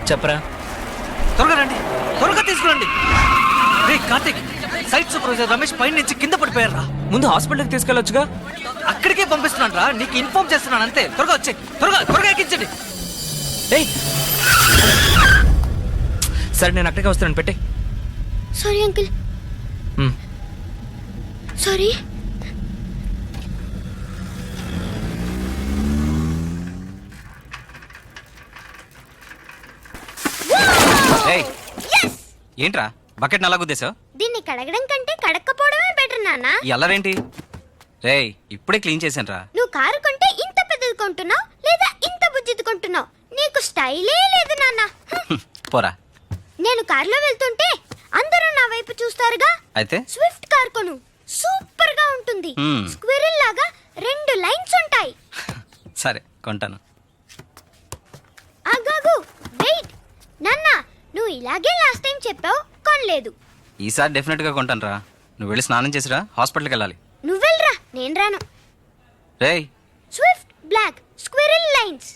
చెప్పరా. త్వరగా రండి, త్వరగా తీసుకురండి. రే కార్తిక్, సైట్ సూపర్వైజర్ రమేష్ పైన నుంచి కింద పడిపోయారా. ముందు హాస్పిటల్కి తీసుకెళ్ళొచ్చుగా. అక్కడికే పంపిస్తున్నాను రా, నీకు ఇన్ఫార్మ్ చేస్తున్నాను అంతే. త్వరగా వచ్చే, త్వరగా త్వరగా ఎక్కించండి. ఏయ్ సరే నేను అక్కడికే వస్తున్నాను, పెట్టే. Sorry uncle, sorry. ఏంట్రా బకెట్ నలా గుద్దేశావు? దీన్ని కడగడం కంటే కడక్కపోవడమే బెటర్ నాన్న. ఎల్లరేంటి? రేయ్ ఇప్పుడే క్లీన్ చేశాను రా. నువ్వు కారు కొంటే ఇంత పెద్దది కొంటున్నావు లేదా ఇంత బుజ్జిది కొంటున్నావు? నీకు స్టైలే లేదు నాన్న. పోరా. నేను కారులో వెళ్తుంటే అందరూ నా వైపు చూస్తారుగా. అయితే స్విఫ్ట్ కార్ కొను, సూపర్ గా ఉంటుంది. స్క్విరిల్ లాగా 2 లైన్స్ ఉంటాయి. సరే కొంటాను. ఆగాగు, వెయిట్. నాన్న నువ్వు ఇలాగే లాస్ట్ టైం చెప్పావు, కొనలేదు. ఈసారి డెఫినెట్ గా కొంటాను రా. నువ్వు వెళ్ళి స్నానం చేసిరా, హాస్పిటల్కి వెళ్ళాలి. నువ్వెళ్ళరా, నేను రాను. రేయ్ స్విఫ్ట్ బ్లాక్ స్క్విరిల్ లైన్స్.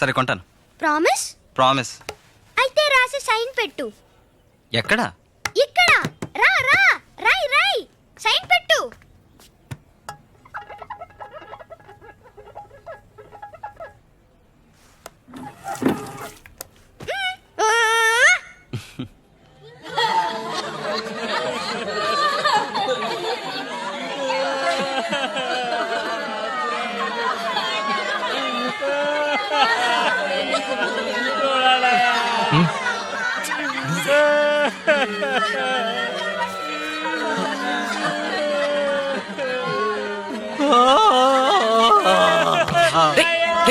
సరే కొంటాను. ప్రామిస్? ప్రామిస్. అయితే రాసి సైన్ పెట్టు. ఎక్కడ? ఇక్కడ. రా రా, రై రై, సైన్ పెట్టు.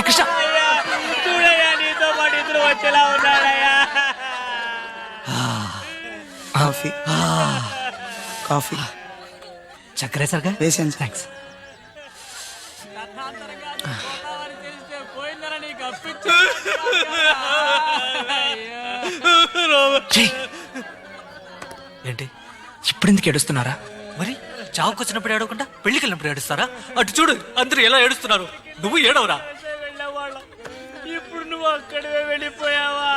కృష్ణ చూడయ్యా, నీతో పాటు ఇద్దరు వచ్చేలా ఉన్నాడయ్యా. కాఫీ కాఫీ చక్కరే సరిగా వేసాను. థ్యాంక్స్. ఏంటి ఇప్పుడు ఎందుకు ఏడుస్తున్నారా? మరి చావుకు వచ్చినప్పుడు ఏడవకుండా పెళ్లికి వెళ్ళినప్పుడు ఏడుస్తారా? అటు చూడు అందరూ ఎలా ఏడుస్తున్నారు, నువ్వు ఏడవరా? వెళ్ళేవాళ్ళం, ఇప్పుడు నువ్వు అక్కడే వెళ్ళిపోయావా?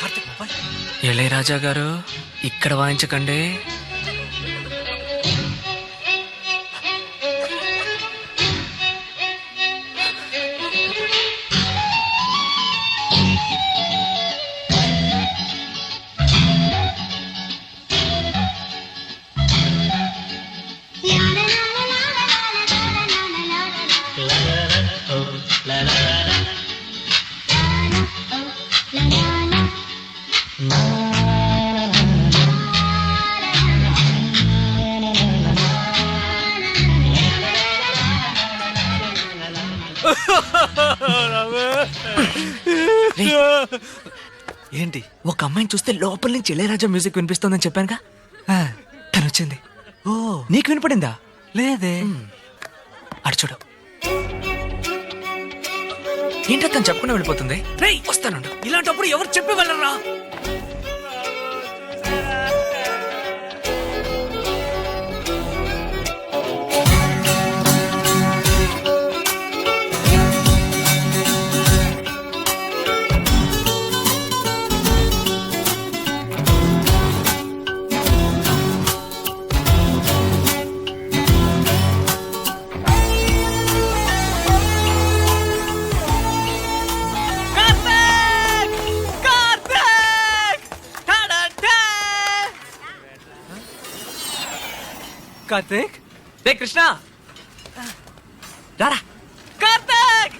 కార్తిక్ బాబాయ్, ఇళయరాజా గారు ఇక్కడ వాయించకండి. ఏంటి? ఒక అమ్మాయిని చూస్తే లోపల నుంచి ఇళయరాజా మ్యూజిక్ వినిపిస్తోందని చెప్పానుగా, తను వచ్చింది. ఓ నీకు వినపడిందా? లేదే. అటు చూడు. ఏంటో తను చెప్పకుండా వెళ్ళిపోతుంది. రేయ్ వస్తానుండు. ఇలాంటప్పుడు ఎవరు చెప్పి వెళ్ళరా? కార్తిక్, రే కృష్ణ రారా. కార్తిక్,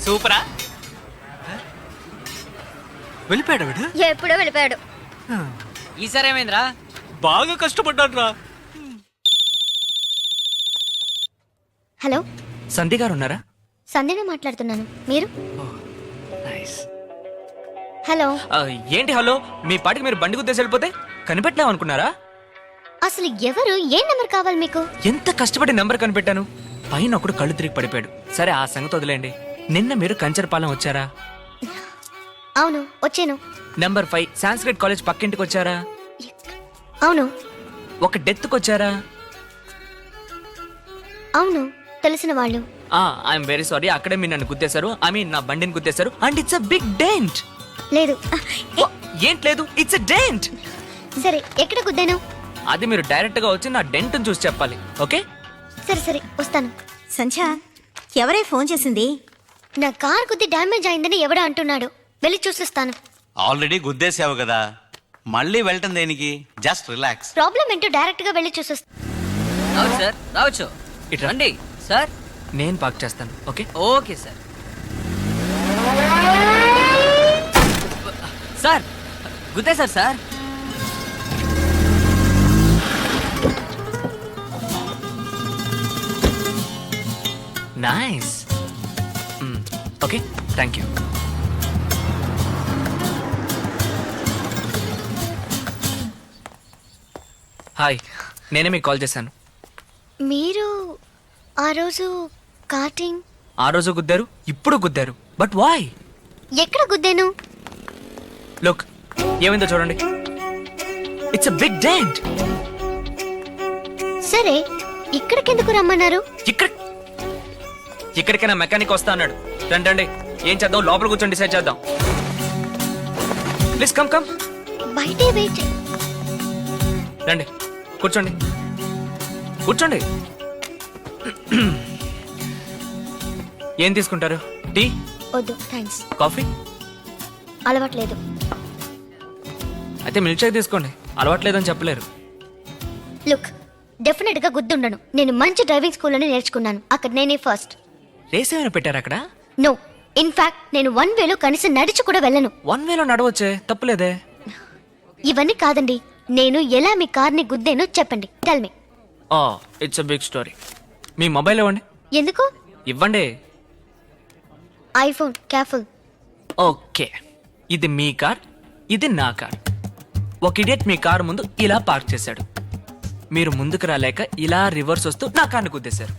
సూపరా. వెళ్ళిపోయాడు వీడు. ఎప్పుడో వెళ్ళిపోయాడు. ఈసారి ఏమైందిరా? బాగా కష్టపడ్డాడు రా. హలో, సంధ్య గారు ఉన్నారా? సంధ్యనే మాట్లాడుతున్నాను. మీరు? నైస్. హలో. ఏంటి హలో, మీ పాటికి మీరు బండి గుద్దేసి వెళ్ళిపోతే కనిపెట్టలేము అనుకున్నారా? అసలు ఎవరు? ఏ నెంబర్ కావాలి మీకు? ఎంత కష్టపడి నెంబర్ కనిపెట్టాను. పైన ఒకడు కళ్ళు తిరిగి పడిపోయాడు. సరే ఆ సంగతి వదిలేండి. నిన్న మీరు కంచరపాలెం వచ్చారా? అవును, వచ్చాను. నెంబర్ 5 సాంస్క్రిట్ కాలేజ్ పక్కింటికి వచ్చారా? అవును. ఒక డెత్కి వచ్చారా? అవును, తెలిసిన వాళ్ళు. ఐఎమ్ వెరీ సారీ, అక్కడే మీరు నన్ను గుద్దేశారు. ఐ మీన్ నా బండిని గుద్దేశారు. And it's a big dent. లేదు. ఏంటి లేదు? It's a dent. సరే, ఎక్కడ గుద్దాను? అది మీరు డైరెక్ట్ గా వచ్చి నా డెంట్ చూసి చెప్పాలి. ఓకే సరే సరే, వస్తాను. సంధ్య, ఎవరే ఫోన్ చేసింది? నా కార్ గుద్ది డ్యామేజ్ అయిందని ఎవడో అంటున్నాడు. వెళ్ళి చూసిస్తాను. ఆల్రెడీ గుద్దేసావు కదా, మళ్ళీ వెళ్ళటం దేనికి? Just relax. ప్రాబ్లం ఏంటో డైరెక్ట్ గా వెళ్ళి చూసిస్తాను. రావచ్చు సార్, రావచ్చు. ఇటు రండి సార్. నేను పార్క్ చేస్తాను. Okay okay sir. సార్ గుద్దేశారు sir. Nice. Okay thank you. Hi, నేనే మీకు కాల్ చేశాను. మీరు ఆ రోజు కార్టింగ్ ఆ రోజు గుద్దారు, ఇప్పుడు గుద్దారు. But why? ఎక్కడ గుద్దాను? లుక్, ఏమైందో చూడండి. It's a big dent. సరే, ఇక్కడికెందుకు రమ్మన్నారు? ఇక్కడికైనా మెకానిక్ వస్తా అన్నాడు. రండి రండి, ఏం చేద్దాం? లోపల కూర్చొని డిసైడ్ చేద్దాం. Please come come. బయటే వెయిట్. రండి కూర్చోండి, కూర్చోండి. ఏం తీసుకుంటారు? టీ? వద్దు థ్యాంక్స్. కాఫీ? అలవాట్లేదు. అయితే మిల్క్ షేక్ తీసుకోండి. అలవాట్లేదని చెప్పలేరు. లుక్, డెఫినెట్ గా గుర్తుండను. నేను మంచి డ్రైవింగ్ స్కూల్లోనే నేర్చుకున్నాను. అక్కడ నేనే ఫస్ట్. రేస్ ఏమైనా పెట్టారు అక్కడ? నో, ఇన్ఫాక్ట్ నేను 1 వేలో కనీసం నడిచి కూడా వెళ్ళను. 1 వేలో నడవచ్చే, తప్పులేదే. ఇవన్నీ కాదండి, నేను ఎలా మీ కార్ని గుద్దేనో చెప్పండి. Tell me. It's a big story. మీ మొబైల్ ఇవ్వండి. ఎందుకు? ఇవ్వండి. IPhone careful. ఓకే, ఇది మీ కార్, ఇది నా కార్. ఒక ఇడియట్ మీ కార్ ముందు ఇలా పార్క్ చేశాడు. మీరు ముందుకు రాలేక ఇలా రివర్స్ వస్తూ నా కార్ని గుద్దేశారు.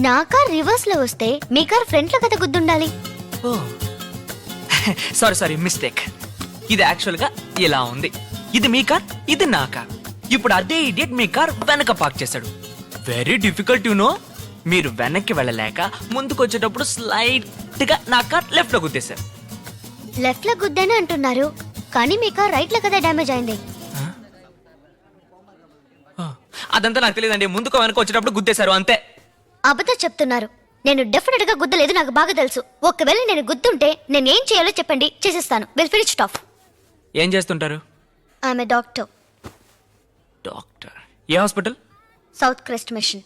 నా కార్ రివర్స్ లో వస్తే మీ కార్ ఫ్రంట్ లో కదా గుద్దుండాలి. ఓ సారీ మిస్టేక్. ఇది యాక్చువల్ గా ఇలా ఉంది. ఇది మీ కార్, ఇది నా కార్. ఇప్పుడు అదే ఇడియట్ మీ కార్ వెనక పార్క్ చేశాడు. Very difficult you know. మీరు వెనక్కి వెళ్ళలేక ముందుకు వచ్చేటప్పుడు స్లైట్ గా నా కార్ లెఫ్ట్ లో గుద్దేశారు. లెఫ్ట్ లో గుద్దాను అంటున్నారు, కానీ మీ కార్ రైట్ లో కదా డ్యామేజ్ అయింది. అదంతా నాకు తెలియదండి. ముందుకు వెనక వచ్చేటప్పుడు గుద్దేశారు అంతే. అబద్ధం చెప్తున్నారు. నేను డెఫినెట్ గా గుద్దలేదు, నాకు బాగా తెలుసు. ఒకవేళ నేను గుద్దుంటే నేను ఏం చేయాలో చెప్పండి, చేసేస్తాను. Will finish it off. ఏం చేస్తుంటారు? I'm a doctor. డాక్టర్? ఏ hospital? South Crest Mission.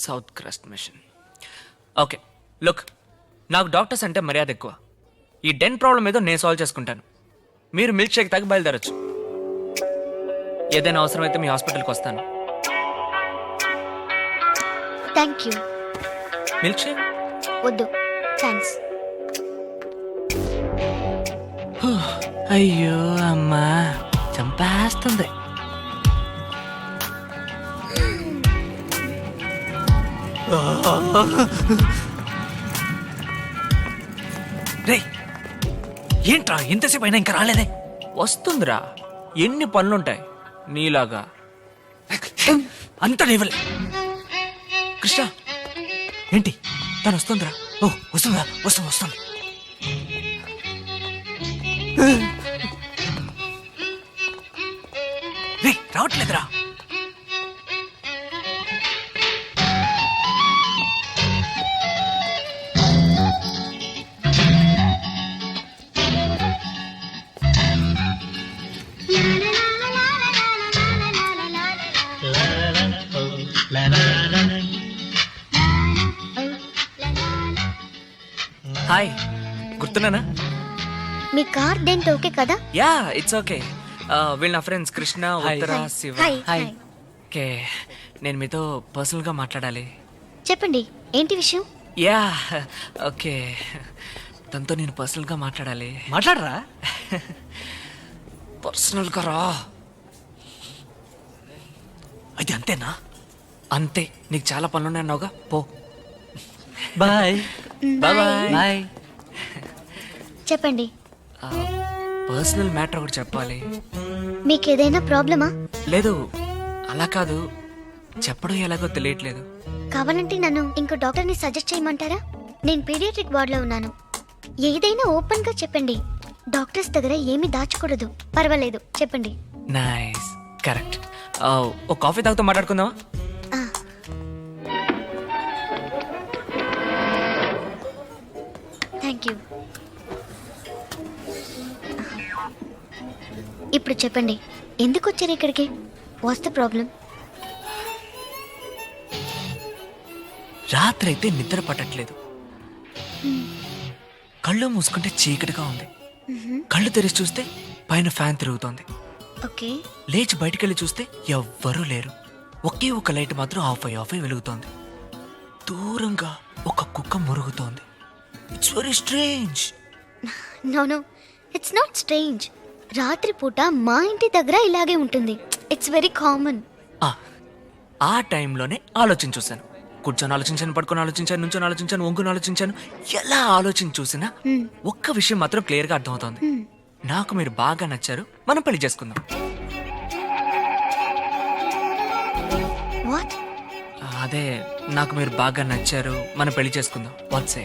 South Crest Mission. Okay look, నాకు డాక్టర్స్ అంటే మర్యాద ఎక్కువ. ఈ డెన్ ప్రాబ్లం ఏదో నేను సాల్వ్ చేసుకుంటాను. మీరు మిల్క్ షేక్ తాగి బయలుదేరచ్చు. ఏదైనా అవసరమైతే మీ హాస్పిటల్కి వస్తాను. Thank you. మిల్క్ షేక్ వద్దు థ్యాంక్స్. అయ్యో అమ్మా, చంపేస్తుంది. రే ఏంట్రా ఇంతసేపు అయినా ఇంకా రాలేదే? వస్తుందిరా, ఎన్ని పనులుంటాయి నీలాగా. అంత లేవలే. కృష్ణ, ఏంటి? తను వస్తుందిరా. ఓ వస్తుందా? వస్తుంది. రే రావట్లేదురా. హాయ్, గుర్తున్నానా? మీ కార్ డెంట్ ఓకే కదా? Yeah it's okay. వీళ్ళ నా ఫ్రెండ్స్ కృష్ణ, ఉత్తర, శివ. హాయ్. హాయ్. ఓకే, నేను మీతో పర్సనల్ గా మాట్లాడాలి. చెప్పండి, ఏంటి విషయం? యా ఓకే, తనతో నేను పర్సనల్ గా మాట్లాడాలి. మాట్లాడరా. పర్సనల్ గా రా. అది అంతేనా? అంతే, నీకు చాలా పనులున్నాయన్నావుగా, పో. బాయ్. బాయ్. బాయ్. చెప్పండి, పర్సనల్ మ్యాటర్ ఒకటి చెప్పాలి. మీకు ఏదైనా ప్రాబ్లమా? లేదు, అలా కాదు, చెప్పడం ఎలాగో తెలియట్లేదు. కావాలంటే నన్ను ఇంకో డాక్టర్ని సజెస్ట్ చేయమంటారా? నేను పీడియాట్రిక్ వార్డులో ఉన్నాను. ఏదైనా ఓపెన్ గా చెప్పండి. డాక్టర్స్ దగ్గర ఏమీ దాచకూడదు. పర్వాలేదు, చెప్పండి. Nice, correct. ఒక కాఫీ తాగుతూ మాట్లాడుకుందామా? Thank you. ఇప్పుడు చెప్పండి, ఎందుకు వచ్చారు ఇక్కడికి? What's the problem? రాత్రి అయితే నిద్ర పట్టట్లేదు. కళ్ళు మూసుకుంటే చీకటిగా ఉంది. కళ్ళు తెరిచి చూస్తే పైన ఫ్యాన్ తిరుగుతోంది. ఓకే. లేచి బయటికెళ్ళి చూస్తే ఎవ్వరూ లేరు. ఒకే ఒక లైట్ మాత్రం ఆఫ్ అయి వెలుగుతోంది. దూరంగా ఒక కుక్క మురుగుతోంది. It's very strange. No no, it's not strange. రాత్రిపూట మా ఇంటి దగ్గర ఇలాగే ఉంటుంది. It's very common. ఆ టైంలోనే ఆలోచన చూశాను. కూర్చొని ఆలోచించాను, పడుకొని ఆలోచించాను, నుంచొని ఆలోచించాను, వంగుని ఆలోచించాను. ఎలా ఆలోచన చూసినా ఒక్క విషయం మాత్రం క్లియర్ గా అర్థమవుతోంది. నాకు మీరు బాగా నచ్చారు, మనం పెళ్లి చేసుకుందాం. వాట్? అదే, నాకు మీరు బాగా నచ్చారు, మనం పెళ్లి చేసుకుందాం. What say?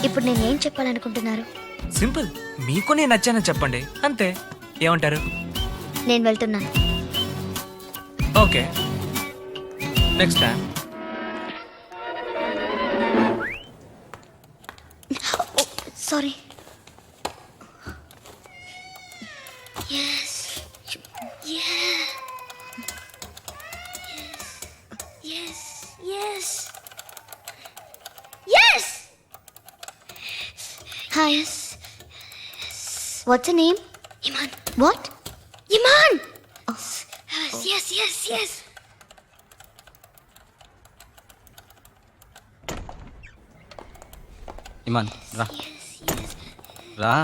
ఇప్పుడు నేను ఏం చెప్పాలనుకుంటున్నారు? సింపుల్, మీకు నేను నచ్చానని చెప్పండి, అంతే. ఏమంటారు? నేను వెళ్తున్నాను. Okay, next time. Sorry. Hi. What's your name? Iman. What? Iman! Oh. Yes. ఇమాన్ రా. రా.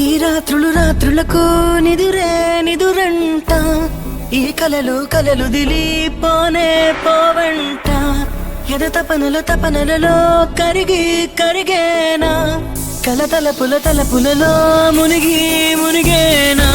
ఈ రాత్రులకు నిదురే నిదురంట, ఈ కలలు దిలిపోనే పోవంట. ఎద తపనలలో కరిగేనా, కల తలపులలో మునిగేనా.